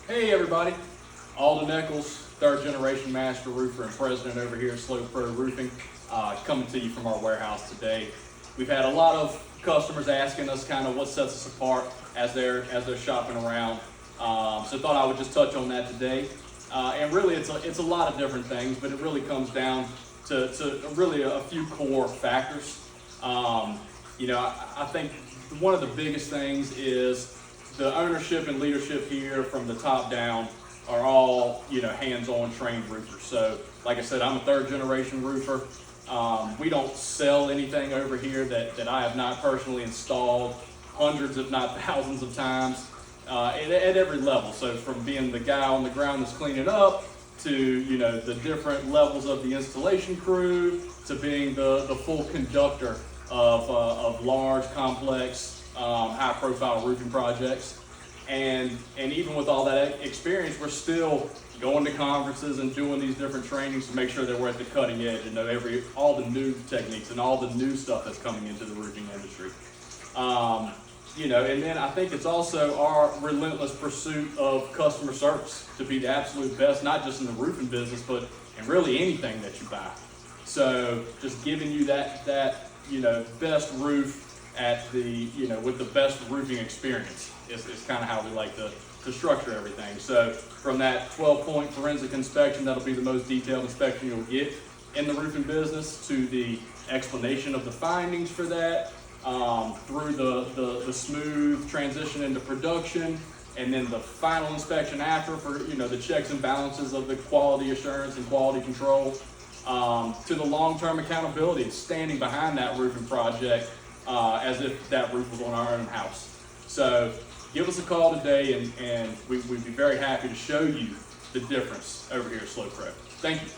Hey everybody, Alden Echols, third generation master roofer and president over here at SlopePro Roofing, coming to you from our warehouse today. We've had a lot of customers asking us kind of what sets us apart as they're shopping around. So thought I would just touch on that today. And really it's a lot of different things, but it really comes down to really a few core factors. I think one of the biggest things is the ownership and leadership here from the top down are all, hands-on trained roofers. So like I said, I'm a third generation roofer. We don't sell anything over here that I have not personally installed hundreds, if not thousands of times at every level. So from being the guy on the ground that's cleaning up to, the different levels of the installation crew to being the full conductor of large, complex, high-profile roofing projects, and even with all that experience, we're still going to conferences and doing these different trainings to make sure that we're at the cutting edge and know all the new techniques and all the new stuff that's coming into the roofing industry. And then I think it's also our relentless pursuit of customer service to be the absolute best, not just in the roofing business, but in really anything that you buy. So just giving you that best roof at with the best roofing experience is kind of how we like to structure everything. So from that 12-point forensic inspection, that'll be the most detailed inspection you'll get in the roofing business, to the explanation of the findings for that, through the smooth transition into production, and then the final inspection after for the checks and balances of the quality assurance and quality control, to the long-term accountability, standing behind that roofing project as if that roof was on our own house. So give us a call today, and we'd be very happy to show you the difference over here at SlopePro. Thank you.